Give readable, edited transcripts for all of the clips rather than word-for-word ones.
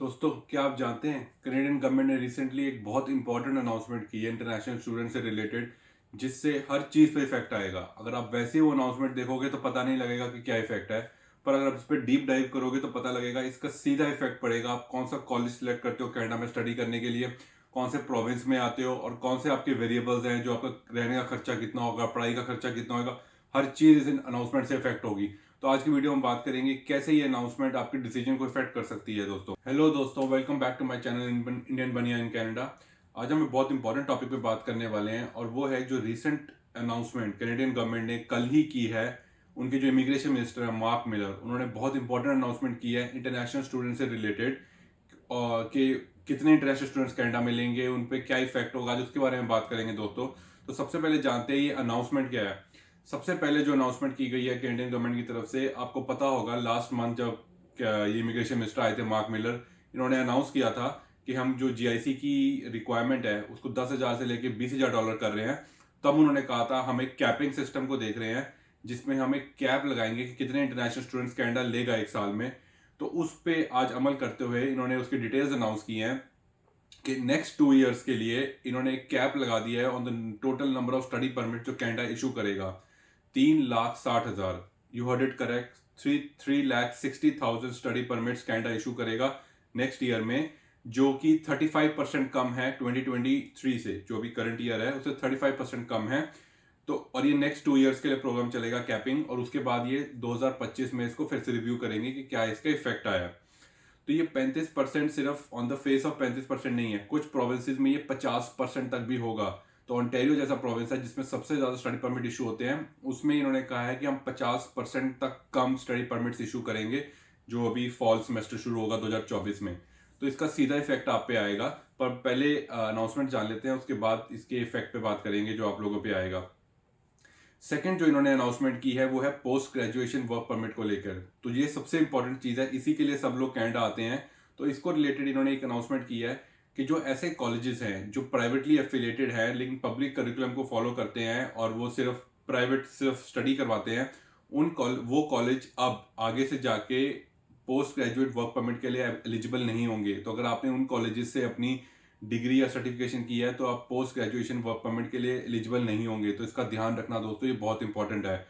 दोस्तों, क्या आप जानते हैं कनेडियन गवर्नमेंट ने रिसेंटली एक बहुत इंपॉर्टेंट अनाउंसमेंट की है इंटरनेशनल स्टूडेंट से रिलेटेड, जिससे हर चीज़ पे इफेक्ट आएगा। अगर आप वैसे ही वो अनाउंसमेंट देखोगे तो पता नहीं लगेगा कि क्या इफेक्ट है, पर अगर आप इस पर डीप डाइव करोगे तो पता लगेगा इसका सीधा इफेक्ट पड़ेगा। आप कौन सा कॉलेज सिलेक्ट करते हो कनाडा में स्टडी करने के लिए, कौन से प्रोविंस में आते हो और कौन से आपके वेरिएबल्स हैं, जो आपका रहने का खर्चा कितना होगा, पढ़ाई का खर्चा कितना होगा, हर चीज़ इस अनाउंसमेंट से इफेक्ट होगी। तो आज की वीडियो में बात करेंगे कैसे ये अनाउंसमेंट आपके डिसीजन को इफेक्ट कर सकती है। दोस्तों, हेलो दोस्तों, welcome back to my channel Indian Baniya in Canada. आज हम एक बहुत इंपॉर्टेंट टॉपिक पे बात करने वाले हैं और वो है जो रीसेंट अनाउंसमेंट कनेडियन गवर्नमेंट ने कल ही की है। उनके जो इमिग्रेशन मिनिस्टर है मार्क मिलर, उन्होंने बहुत इंपॉर्टेंट अनाउंसमेंट की है इंटरनेशनल स्टूडेंट से रिलेटेड, और कि कितने इंटरनेशनल स्टूडेंट्स कनाडा में लेंगे, उन पे क्या इफेक्ट होगा, आज उसके बारे में बात करेंगे दोस्तों। तो सबसे पहले जानते हैं ये अनाउंसमेंट क्या है। सबसे पहले जो अनाउंसमेंट की गई है कैनेडियन गवर्नमेंट की तरफ से, आपको पता होगा लास्ट मंथ जब ये इमिग्रेशन मिनिस्टर आए थे मार्क मिलर, इन्होंने अनाउंस किया था कि हम जो जीआईसी की रिक्वायरमेंट है उसको 10,000 से लेके $20,000 कर रहे हैं। तब उन्होंने कहा था हम एक कैपिंग सिस्टम को देख रहे हैं, जिसमें हम एक कैप लगाएंगे कि कितने इंटरनेशनल स्टूडेंट्स कनाडा लेगा एक साल में। तो उस पे आज अमल करते हुए इन्होंने उसकी डिटेल्स अनाउंस की हैं कि नेक्स्ट 2 इयर्स के लिए इन्होंने एक कैप लगा दिया है on the total number of study permit जो कनाडा इशू करेगा। 3,60,000, you heard it correct, 3,60,000 study permits Canada issue करेगा नेक्स्ट ईयर में, जो कि 35% कम है 2023 से। जो भी करंट ईयर है उससे 35% कम है। तो और ये नेक्स्ट 2 इयर्स के लिए प्रोग्राम चलेगा कैपिंग, और उसके बाद ये 2025 में इसको फिर से रिव्यू करेंगे कि क्या इसका इफेक्ट आया। तो ये 35% सिर्फ ऑन द फेस ऑफ 35% नहीं है, कुछ प्रोविंसेस में ये 50% तक भी होगा। तो ऑन्टेरियो जैसा प्रोविंस है जिसमें सबसे ज्यादा स्टडी परमिट इशू होते हैं, उसमें इन्होंने कहा है कि हम 50% तक कम स्टडी परमिट्स इशू करेंगे जो अभी फॉल सेमेस्टर शुरू होगा 2024 में। तो इसका सीधा इफेक्ट आप पे आएगा, पर पहले अनाउंसमेंट जान लेते हैं, उसके बाद इसके इफेक्ट पे बात करेंगे जो आप लोगों पे आएगा। सेकंड जो इन्होंने अनाउंसमेंट की है वो है पोस्ट ग्रेजुएशन वर्क परमिट को लेकर। तो ये सबसे इंपॉर्टेंट चीज है, इसी के लिए सब लोग कनाडा आते हैं। तो इसको रिलेटेड इन्होंने एक अनाउंसमेंट की है कि जो ऐसे कॉलेजेस हैं जो प्राइवेटली एफिलेटेड है लेकिन पब्लिक करिकुलम को फॉलो करते हैं और वो सिर्फ स्टडी करवाते हैं, वो कॉलेज अब आगे से जाके पोस्ट ग्रेजुएट वर्क परमिट के लिए एलिजिबल नहीं होंगे। तो अगर आपने उन कॉलेजेस से अपनी डिग्री या सर्टिफिकेशन की है तो आप पोस्ट ग्रेजुएशन वर्क परमिट के लिए एलिजिबल नहीं होंगे। तो इसका ध्यान रखना दोस्तों, ये बहुत इंपॉर्टेंट है।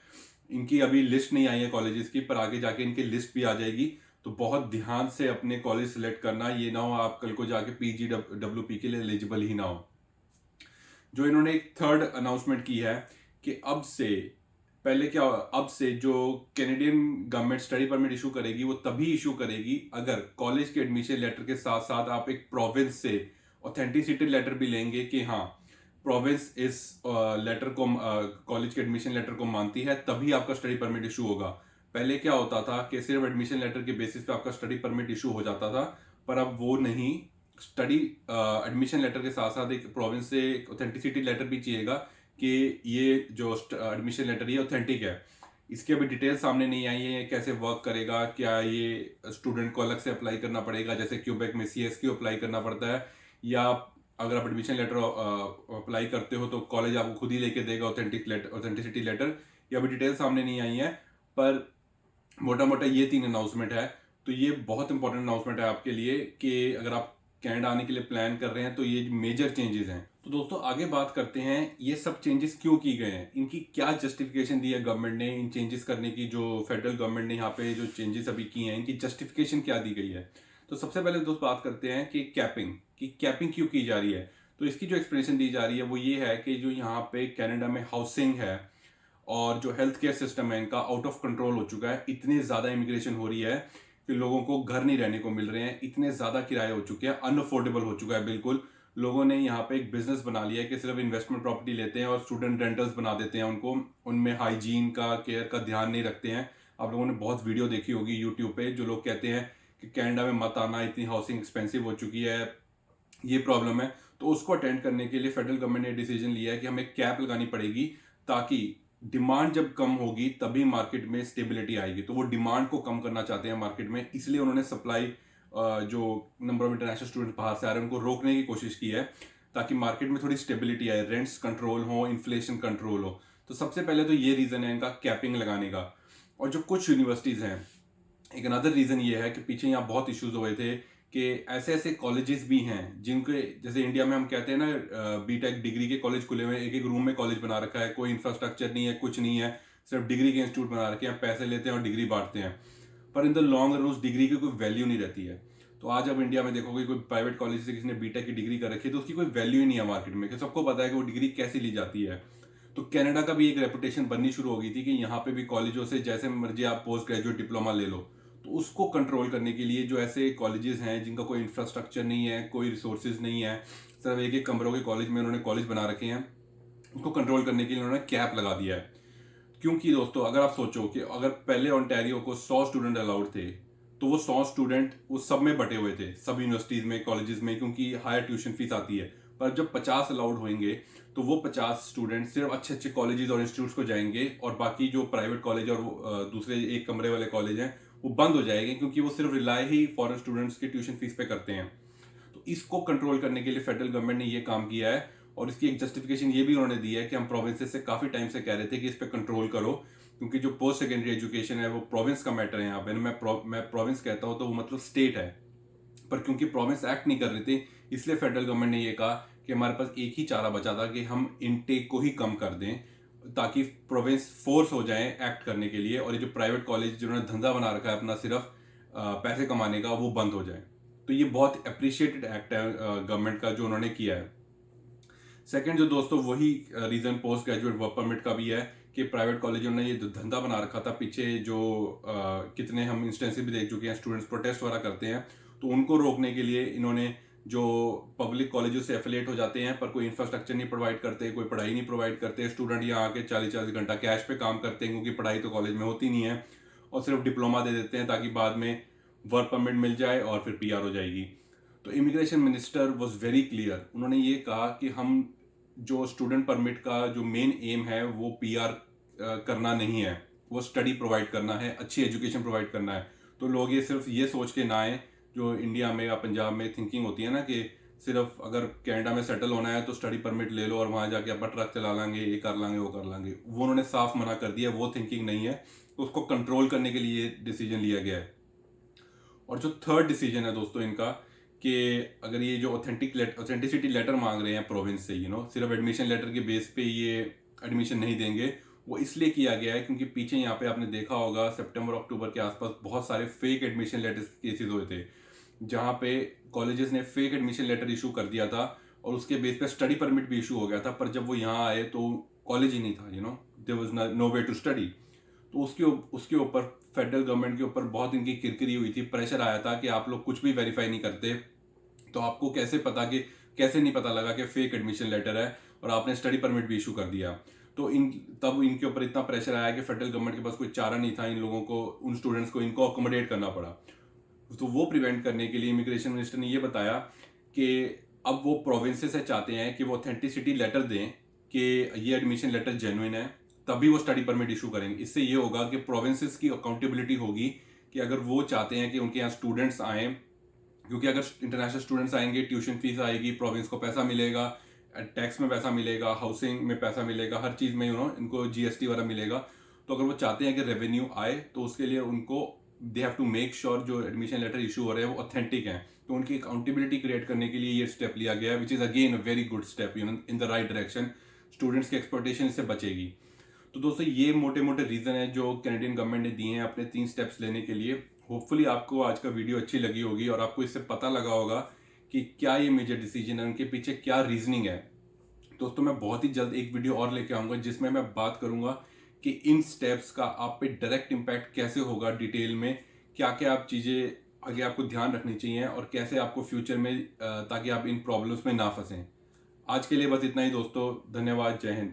इनकी अभी लिस्ट नहीं आई है कॉलेजेस की, पर आगे जाके इनकी लिस्ट भी आ जाएगी। तो बहुत ध्यान से अपने कॉलेज सिलेक्ट करना, ये ना हो आप कल को जाके PGWP के लिए एलिजिबल ही ना हो। जो इन्होंने एक थर्ड अनाउंसमेंट की है कि अब से जो Canadian government study permit issue करेगी वो तभी इशू करेगी अगर कॉलेज के एडमिशन लेटर के साथ साथ आप एक प्रोविंस से ऑथेंटिसिटी लेटर भी लेंगे कि हाँ प्रोविंस इस लेटर को, कॉलेज के एडमिशन लेटर को मानती है, तभी आपका स्टडी परमिट इशू होगा। पहले क्या होता था कि सिर्फ एडमिशन लेटर के बेसिस पे आपका स्टडी परमिट इशू हो जाता था, पर अब वो नहीं। स्टडी एडमिशन लेटर के साथ साथ एक प्रोविंस से ऑथेंटिसिटी लेटर भी चाहिएगा कि ये जो एडमिशन लेटर ये ऑथेंटिक है। इसकी अभी डिटेल सामने नहीं आई है, कैसे वर्क करेगा, क्या ये स्टूडेंट को अलग से अप्लाई करना पड़ेगा जैसे क्यूबेक में CSQ अप्लाई करना पड़ता है, या अगर आप एडमिशन लेटर अप्लाई करते हो तो कॉलेज आपको खुद ही लेके देगा ऑथेंटिसिटी लेटर। ये अभी डिटेल सामने नहीं आई है, पर मोटा मोटा ये 3 अनाउंसमेंट है। तो ये बहुत इंपॉर्टेंट अनाउंसमेंट है आपके लिए कि अगर आप कनाडा आने के लिए प्लान कर रहे हैं तो ये मेजर चेंजेस हैं। तो दोस्तों आगे बात करते हैं ये सब चेंजेस क्यों की गए हैं, इनकी क्या जस्टिफिकेशन दी है गवर्नमेंट ने इन चेंजेस करने की। जो फेडरल गवर्नमेंट ने यहाँ पे जो चेंजेस अभी किए हैं, इनकी जस्टिफिकेशन क्या दी गई है। तो सबसे पहले दोस्त बात करते हैं कि कैपिंग क्यों की जा रही है। तो इसकी जो एक्सप्लेनेशन दी जा रही है वो ये है कि जो यहाँ पे कनाडा में हाउसिंग है और जो हेल्थ केयर सिस्टम है इनका आउट ऑफ कंट्रोल हो चुका है। इतनी ज़्यादा इमिग्रेशन हो रही है कि लोगों को घर नहीं रहने को मिल रहे हैं, इतने ज़्यादा किराए हो चुके हैं, अनअफोर्डेबल हो चुका है बिल्कुल। लोगों ने यहाँ पे एक बिजनेस बना लिया है कि सिर्फ इन्वेस्टमेंट प्रॉपर्टी लेते हैं और स्टूडेंट रेंटल्स बना देते हैं उनको, उनमें हाइजीन का केयर का ध्यान नहीं रखते हैं। आप लोगों ने बहुत वीडियो देखी होगी यूट्यूब पे, जो लोग कहते हैं कि कनाडा में मत आना, इतनी हाउसिंग एक्सपेंसिव हो चुकी है, ये प्रॉब्लम है। तो उसको अटेंड करने के लिए फेडरल गवर्नमेंट ने डिसीजन लिया है कि हमें कैप लगानी पड़ेगी, ताकि डिमांड जब कम होगी तभी मार्केट में स्टेबिलिटी आएगी। तो वो डिमांड को कम करना चाहते हैं मार्केट में, इसलिए उन्होंने सप्लाई जो नंबर ऑफ इंटरनेशनल स्टूडेंट बाहर से आ रहे हैं उनको रोकने की कोशिश की है, ताकि मार्केट में थोड़ी स्टेबिलिटी आए, रेंट्स कंट्रोल हो, इन्फ्लेशन कंट्रोल हो। तो सबसे पहले तो ये रीजन है इनका कैपिंग लगाने का। और जो कुछ यूनिवर्सिटीज हैं, एक अनदर रीजन ये है कि पीछे यहाँ बहुत इश्यूज हुए थे कि ऐसे ऐसे कॉलेजेस भी हैं जिनके, जैसे इंडिया में हम कहते हैं ना बीटेक डिग्री के कॉलेज खुले हुए हैं, एक एक रूम में कॉलेज बना रखा है, कोई इंफ्रास्ट्रक्चर नहीं है, कुछ नहीं है, सिर्फ डिग्री के इंस्टीट्यूट बना रखे हैं, पैसे लेते हैं और डिग्री बांटते हैं, पर इन द लॉन्ग रन उस डिग्री की कोई वैल्यू नहीं रहती है। तो आज अब इंडिया में देखोगे कोई प्राइवेट कॉलेज से किसी ने बीटेक की डिग्री कर रखी है तो उसकी कोई वैल्यू ही नहीं है मार्केट में, कि सबको पता है कि वो डिग्री कैसे ली जाती है। तो कनाडा का भी एक रेपुटेशन बननी शुरू हो गई थी कि यहाँ पे भी कॉलेजों से जैसे मर्जी आप पोस्ट ग्रेजुएट डिप्लोमा ले लो। तो उसको कंट्रोल करने के लिए जो ऐसे कॉलेजेस हैं जिनका कोई इंफ्रास्ट्रक्चर नहीं है, कोई रिसोर्सेज नहीं है, सिर्फ एक एक कमरों के कॉलेज में उन्होंने कॉलेज बना रखे हैं, उसको कंट्रोल करने के लिए उन्होंने कैप लगा दिया है। क्योंकि दोस्तों अगर आप सोचो कि अगर पहले ओंटारियो को 100 स्टूडेंट अलाउड थे, तो वो 100 स्टूडेंट उस सब में बटे हुए थे, सब यूनिवर्सिटीज में, कॉलेजेस में, क्योंकि हायर ट्यूशन फीस आती है। पर जब 50 अलाउड होंगे तो वो 50 स्टूडेंट सिर्फ अच्छे अच्छे कॉलेजेस और इंस्टीट्यूट्स को जाएंगे, और बाकी जो प्राइवेट कॉलेज और दूसरे एक कमरे वाले कॉलेज हैं वो बंद हो जाएंगे, क्योंकि वो सिर्फ रिलाई ही फॉरेन स्टूडेंट्स के ट्यूशन फीस पे करते हैं। तो इसको कंट्रोल करने के लिए फेडरल गवर्नमेंट ने ये काम किया है, और इसकी एक जस्टिफिकेशन ये भी उन्होंने दी है कि हम प्रोविंसेस से काफी टाइम से कह रहे थे कि इस पे कंट्रोल करो, क्योंकि जो पोस्ट सेकेंडरी एजुकेशन है वो प्रोविंस का मैटर है। यहाँ पे मैं प्रोविंस कहता हूँ तो वो मतलब स्टेट है, पर क्योंकि प्रोविंस एक्ट नहीं कर रहे थे, इसलिए फेडरल गवर्नमेंट ने ये कहा कि हमारे पास एक ही चारा बचा था कि हम इनटेक को ही कम कर दें, ताकि प्रोविंस फोर्स हो जाए एक्ट करने के लिए, और ये जो प्राइवेट कॉलेज जिन्होंने धंधा बना रखा है अपना सिर्फ पैसे कमाने का, वो बंद हो जाए। तो ये बहुत अप्रिशिएटेड एक्ट है गवर्नमेंट का जो उन्होंने किया है। सेकंड जो दोस्तों वही reason post graduate work permit का भी है कि प्राइवेट कॉलेजों ने ये धंधा बना रखा था पीछे, जो कितने हम इंस्टेंसेस भी देख चुके हैं, स्टूडेंट्स प्रोटेस्ट वगैरह करते हैं, तो उनको रोकने के लिए इन्होंने जो पब्लिक कॉलेजों से एफिलेट हो जाते हैं पर कोई इंफ्रास्ट्रक्चर नहीं प्रोवाइड करते, कोई पढ़ाई नहीं प्रोवाइड करते, स्टूडेंट यहाँ आके 40-40 घंटा कैश पे काम करते हैं, क्योंकि पढ़ाई तो कॉलेज में होती नहीं है, और सिर्फ डिप्लोमा दे देते हैं ताकि बाद में वर्क परमिट मिल जाए और फिर पीआर हो जाएगी। तो immigration minister was very clear, उन्होंने ये कहा कि हम जो स्टूडेंट परमिट का जो मेन एम है वो पीआर करना नहीं है, वो स्टडी प्रोवाइड करना है, अच्छी एजुकेशन प्रोवाइड करना है। तो लोग ये सिर्फ ये सोच के ना आए, जो इंडिया में या पंजाब में थिंकिंग होती है ना कि सिर्फ अगर कनाडा में सेटल होना है तो स्टडी परमिट ले लो और वहाँ जाके अपना ट्रक चला लेंगे, ये कर लेंगे, वो कर लेंगे, वो उन्होंने साफ मना कर दिया, वो थिंकिंग नहीं है। तो उसको कंट्रोल करने के लिए डिसीजन लिया गया है। और जो थर्ड डिसीजन है दोस्तों इनका, कि अगर ये जो ऑथेंटिसिटी लेटर मांग रहे हैं प्रोविंस से, सिर्फ एडमिशन लेटर के बेस पे ये एडमिशन नहीं देंगे, वो इसलिए किया गया है क्योंकि पीछे यहाँ पे आपने देखा होगा सितंबर अक्टूबर के आसपास बहुत सारे फेक एडमिशन लेटर केसेस हुए थे, जहाँ पे कॉलेजेस ने फेक एडमिशन लेटर इशू कर दिया था और उसके बेस पे स्टडी परमिट भी इशू हो गया था, पर जब वो यहाँ आए तो कॉलेज ही नहीं था, there was no way to study. तो उसके ऊपर फेडरल गवर्नमेंट के ऊपर बहुत इनकी किरकिरी हुई थी, प्रेशर आया था कि आप लोग कुछ भी वेरीफाई नहीं करते, तो आपको कैसे नहीं पता लगा कि फेक एडमिशन लेटर है और आपने स्टडी परमिट भी इशू कर दिया। तो तब इनके ऊपर इतना प्रेशर आया कि फेडरल गवर्नमेंट के पास कोई चारा नहीं था, इन लोगों को, उन स्टूडेंट्स को इनको अकोमोडेट करना पड़ा। तो वो प्रिवेंट करने के लिए इमिग्रेशन मिनिस्टर ने ये बताया कि अब वो प्रोविंसेस से चाहते हैं कि वो ऑथेंटिसिटी लेटर दें कि ये एडमिशन लेटर जेन्युइन है, तभी वो स्टडी परमिट इशू करेंगे। इससे ये होगा कि प्रोविंसेस की अकाउंटेबिलिटी होगी कि अगर वो चाहते हैं कि उनके यहाँ स्टूडेंट्स आए, क्योंकि अगर इंटरनेशनल स्टूडेंट्स आएंगे, ट्यूशन फीस आएगी, प्रोविंस को पैसा मिलेगा, टैक्स में पैसा मिलेगा, हाउसिंग में पैसा मिलेगा, हर चीज़ में इनको जीएसटी वगैरह मिलेगा। तो अगर वो चाहते हैं कि रेवेन्यू आए तो उसके लिए उनको they have to make sure जो एडमिशन लेटर इशू हो रहे हैं वो ऑथेंटिक हैं। तो उनकी अकाउंटेबिलिटी क्रिएट करने के लिए ये स्टेप लिया गया है, which is again a very good step in the right direction. Students की एक्सप्लॉयटेशन इससे बचेगी। तो दोस्तों ये मोटे मोटे रीज़न है जो कैनेडियन गवर्नमेंट ने दिए हैं अपने 3 स्टेप्स लेने के लिए। होपफुली आपको आज का वीडियो अच्छी लगी होगी और आपको इससे पता लगा होगा कि क्या ये मेजर डिसीजन है, उनके पीछे क्या रीजनिंग है। दोस्तों मैं बहुत ही जल्द एक वीडियो और लेके आऊँगा जिसमें मैं बात करूँगा कि इन स्टेप्स का आप पे डायरेक्ट इम्पैक्ट कैसे होगा, डिटेल में क्या क्या आप चीज़ें आगे आपको ध्यान रखनी चाहिए और कैसे आपको फ्यूचर में, ताकि आप इन प्रॉब्लम्स में ना फंसें। आज के लिए बस इतना ही दोस्तों, धन्यवाद, जय हिंद।